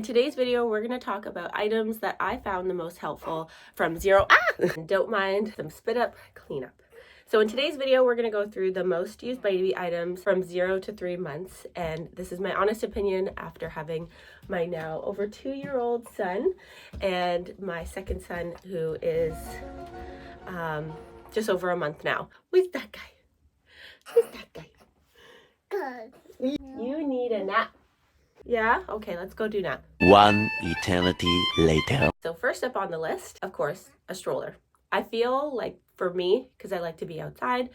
In today's video, we're going to talk about items that I found the most helpful from zero, don't mind some spit up cleanup. So in today's video, we're going to go through the most used baby items from 0 to 3 months. And this is my honest opinion after having my now over 2-year-old son and my second son who is just over a month now. Who's that guy? Who's that guy? Good. You need a nap. Yeah? Okay, let's go do nap. One eternity later. So first up on the list, of course, a stroller. I feel like for me, because I like to be outside,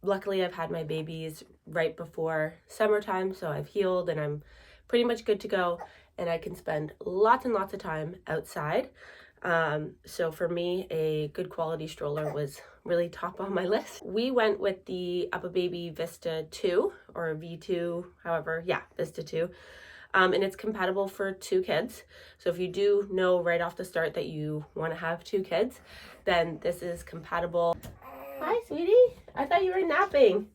luckily I've had my babies right before summertime, so I've healed and I'm pretty much good to go, and I can spend lots and lots of time outside. So for me, a good quality stroller was really top on my list. We went with the UPPAbaby Vista 2 or V2, however, yeah, Vista 2. And it's compatible for 2 kids. So if you do know right off the start that you want to have 2 kids, then this is compatible. Hi, sweetie. I thought you were napping.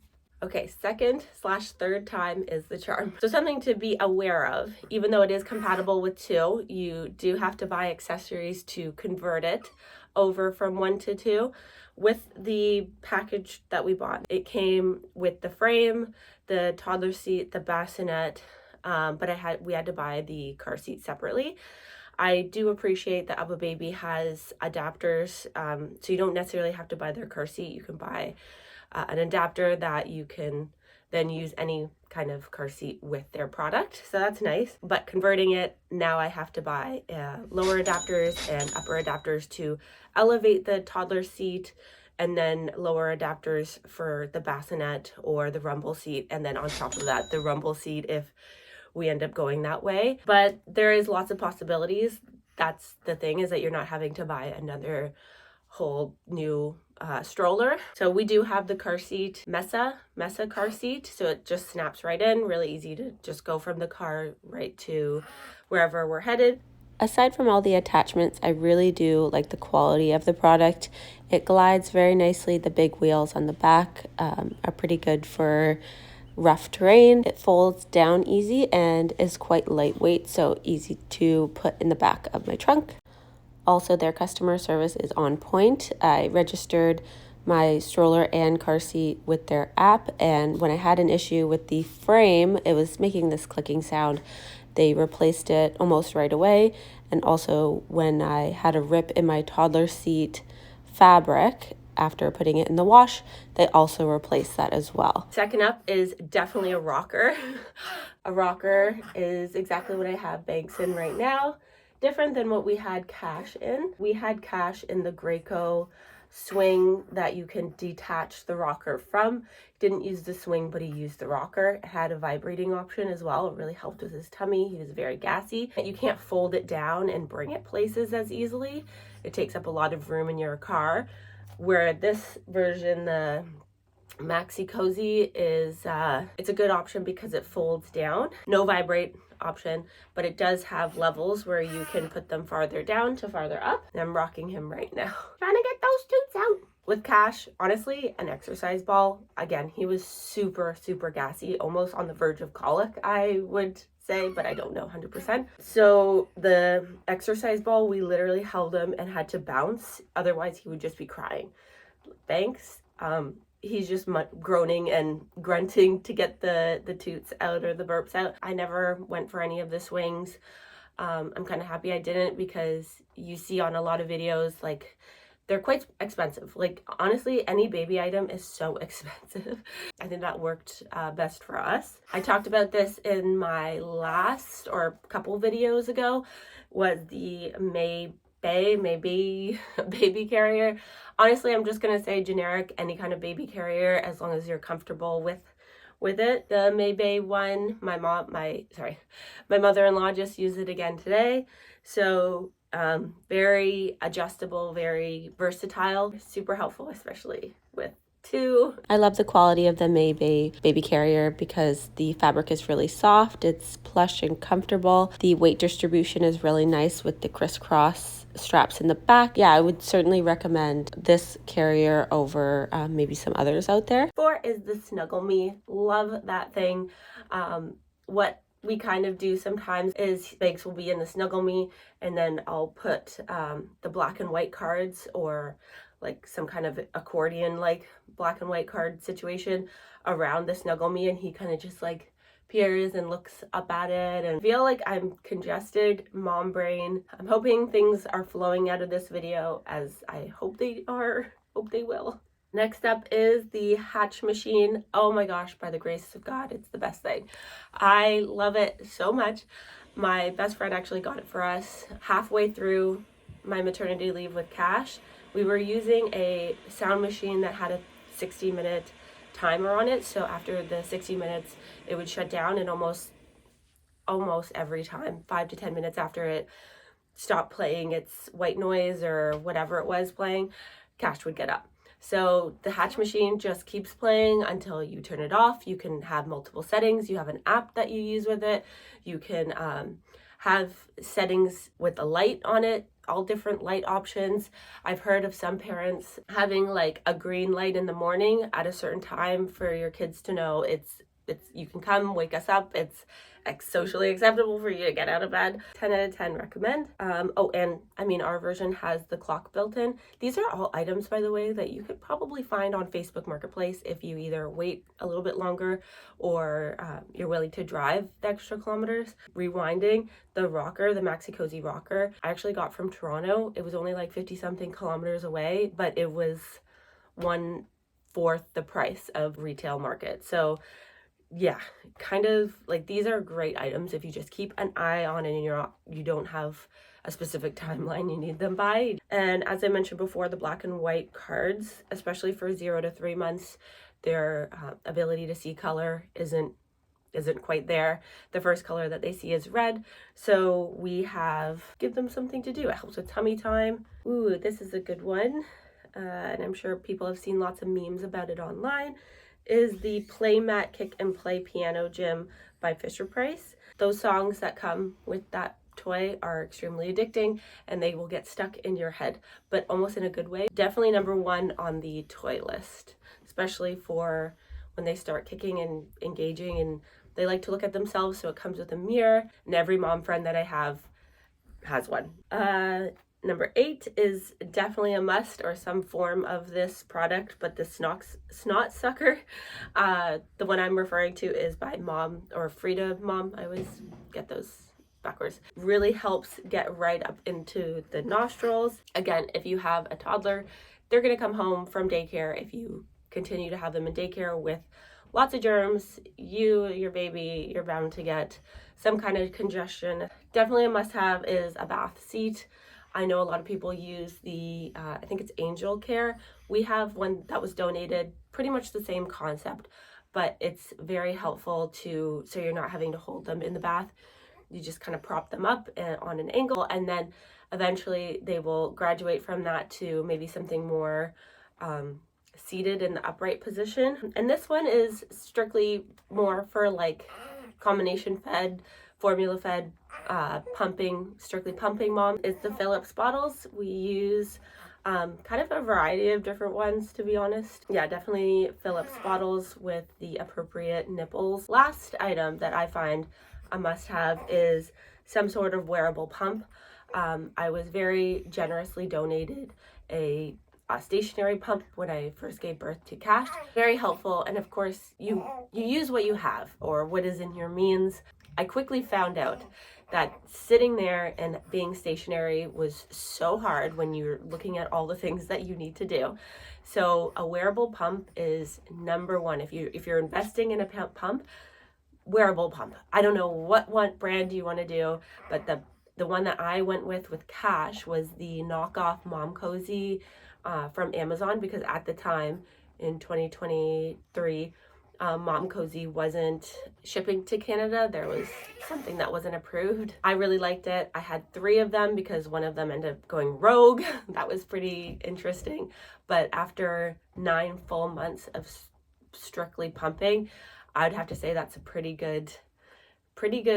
Okay, second/third time is the charm. So something to be aware of, even though it is compatible with 2, you do have to buy accessories to convert it over from 1 to 2. With the package that we bought, it came with the frame, the toddler seat, the bassinet, but we had to buy the car seat separately. I do appreciate that UPPAbaby has adapters, so you don't necessarily have to buy their car seat. You can buy an adapter that you can then use any kind of car seat with their product. So that's nice. But converting it, now I have to buy lower adapters and upper adapters to elevate the toddler seat, and then lower adapters for the bassinet or the rumble seat, and then on top of that, the rumble seat if we end up going that way. But there is lots of possibilities. That's the thing, is that you're not having to buy another whole new stroller. So we do have the car seat, MESA car seat. So it just snaps right in, really easy to just go from the car right to wherever we're headed. Aside from all the attachments, I really do like the quality of the product. It glides very nicely. The big wheels on the back are pretty good for rough terrain. It folds down easy and is quite lightweight, so easy to put in the back of my trunk. Also, their customer service is on point. I registered my stroller and car seat with their app, and when I had an issue with the frame, it was making this clicking sound. They replaced it almost right away. And also when I had a rip in my toddler seat fabric after putting it in the wash, they also replaced that as well. Second up is definitely a rocker. A rocker is exactly what I have Banks in right now. Different than what we had Cash in. We had Cash in the Graco swing that you can detach the rocker from. Didn't use the swing, but he used the rocker. It had a vibrating option as well. It really helped with his tummy. He was very gassy. You can't fold it down and bring it places as easily. It takes up a lot of room in your car. Where this version, the Maxi Cozy, is it's a good option because it folds down. No vibrate option, but it does have levels where you can put them farther down to farther up. And I'm rocking him right now. Trying to get those toots out. With Cash, honestly, an exercise ball. Again, he was super, super gassy, almost on the verge of colic, I would say, but I don't know 100%. So the exercise ball, we literally held him and had to bounce. Otherwise, he would just be crying. Banks, he's just groaning and grunting to get the toots out or the burps out. I never went for any of the swings. I'm kind of happy I didn't, because you see on a lot of videos, like, they're quite expensive. Like, honestly, any baby item is so expensive. I think that worked best for us. I talked about this in my last or couple videos ago, was the maybe baby carrier. Honestly, I'm just gonna say generic, any kind of baby carrier, as long as you're comfortable with it. The Maybe one, my mother-in-law just used it again today. So very adjustable, very versatile, super helpful, especially with 2. I love the quality of the Maybe baby carrier because the fabric is really soft, it's plush and comfortable. The weight distribution is really nice with the crisscross straps in the back. Yeah, I would certainly recommend this carrier over maybe some others out there. 4 is the Snuggle Me. Love that thing. What we kind of do sometimes is Bakes will be in the Snuggle Me, and then I'll put the black and white cards or like some kind of accordion like black and white card situation around the Snuggle Me, and he kind of just like peers and looks up at it, and I feel like I'm congested mom brain. I'm hoping things are flowing out of this video, as I hope they are, hope they will. Next up is the hatch machine. Oh my gosh, by the grace of God, it's the best thing. I love it so much. My best friend actually got it for us halfway through my maternity leave with Cash. We were using a sound machine that had a 60-minute timer on it, so after the 60 minutes it would shut down, and almost every time, 5 to 10 minutes after it stopped playing its white noise or whatever it was playing, Cash would get up. So the hatch machine just keeps playing until you turn it off. You can have multiple settings. You have an app that you use with it. You can have settings with a light on it, all different light options. I've heard of some parents having like a green light in the morning at a certain time for your kids to know it's you can come wake us up. It's socially acceptable for you to get out of bed. 10 out of 10 recommend. Oh, and I mean, our version has the clock built in. These are all items, by the way, that you could probably find on Facebook Marketplace if you either wait a little bit longer or you're willing to drive the extra kilometers. Rewinding, the rocker, the Maxi Cozy rocker, I actually got from Toronto. It was only like 50 something kilometers away, but it was 1/4 the price of retail market. So yeah, kind of like these are great items if you just keep an eye on it and you don't have a specific timeline you need them by. And as I mentioned before, the black and white cards, especially for 0 to 3 months, their ability to see color isn't quite there. The first color that they see is red, so we give them something to do. It helps with tummy time. Ooh, this is a good one, and I'm sure people have seen lots of memes about it online, is the Playmat Kick and Play Piano Gym by Fisher-Price. Those songs that come with that toy are extremely addicting and they will get stuck in your head, but almost in a good way. Definitely number 1 on the toy list, especially for when they start kicking and engaging, and they like to look at themselves, so it comes with a mirror, and every mom friend that I have has one. Number 8 is definitely a must, or some form of this product, but the Snotsucker. The one I'm referring to is by Mom, or Fridababy. I always get those backwards. Really helps get right up into the nostrils. Again, if you have a toddler, they're going to come home from daycare. If you continue to have them in daycare with lots of germs, your baby, you're bound to get some kind of congestion. Definitely a must-have is a bath seat. I know a lot of people use the, I think it's Angel Care. We have one that was donated, pretty much the same concept, but it's very helpful so you're not having to hold them in the bath. You just kind of prop them up on an angle, and then eventually they will graduate from that to maybe something more seated in the upright position. And this one is strictly more for like combination fed, formula fed, strictly pumping mom. Is the Philips bottles. We use kind of a variety of different ones, to be honest. Yeah, definitely Philips bottles with the appropriate nipples. Last item that I find a must-have is some sort of wearable pump. I was very generously donated a stationary pump when I first gave birth to Cash. Very helpful, and of course you use what you have or what is in your means. I quickly found out that sitting there and being stationary was so hard when you're looking at all the things that you need to do. So a wearable pump is number 1. If you're investing in a pump, wearable pump. I don't know what brand you want to do, but the one that I went with Cash was the knockoff Mom Cozy from Amazon, because at the time in 2023 Mom Cozy wasn't shipping to Canada. There was something that wasn't approved. I really liked it. I had 3 of them because one of them ended up going rogue. That was pretty interesting. But after 9 full months of strictly pumping, I'd have to say that's a pretty good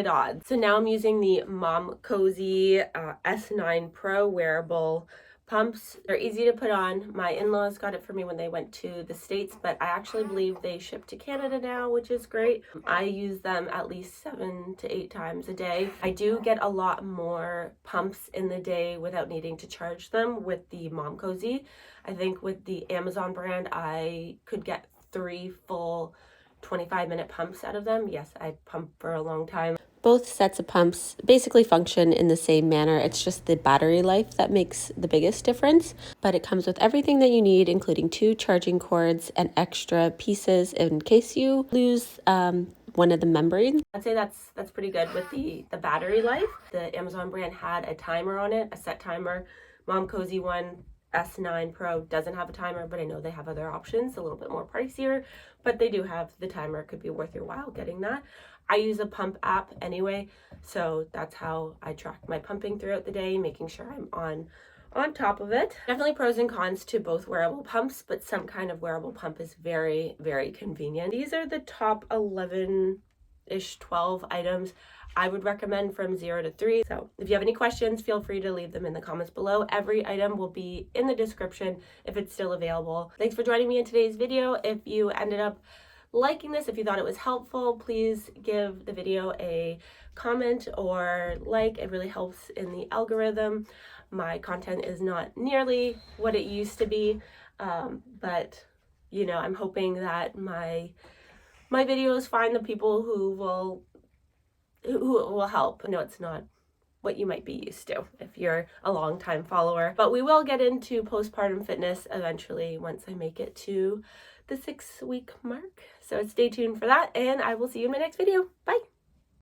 odds. So now I'm using the Mom Cozy S9 Pro wearable Pumps, they're easy to put on. My in-laws got it for me when they went to the States, but I actually believe they ship to Canada now, which is great. I use them at least 7 to 8 times a day. I do get a lot more pumps in the day without needing to charge them with the Mom Cozy. I think with the Amazon brand, I could get 3 full 25-minute pumps out of them. Yes, I pump for a long time. Both sets of pumps basically function in the same manner. It's just the battery life that makes the biggest difference. But it comes with everything that you need, including 2 charging cords and extra pieces in case you lose one of the membranes. I'd say that's pretty good with the battery life. The Amazon brand had a timer on it, a set timer. Mom Cozy one, S9 Pro, doesn't have a timer, but I know they have other options, a little bit more pricier, but they do have the timer. It could be worth your while getting that. I use a pump app anyway, so that's how I track my pumping throughout the day, making sure I'm on top of it. Definitely pros and cons to both wearable pumps, but some kind of wearable pump is very, very convenient. These are the top 11-ish, 12 items I would recommend from 0 to 3. So if you have any questions, feel free to leave them in the comments below. Every item will be in the description if it's still available. Thanks for joining me in today's video. If you ended up liking this, if you thought it was helpful, please give the video a comment or like. It really helps in the algorithm. My content is not nearly what it used to be, but you know, I'm hoping that my videos find the people who will help. I know it's not what you might be used to if you're a long-time follower, but we will get into postpartum fitness eventually once I make it to the 6-week mark. So stay tuned for that, and I will see you in my next video. Bye.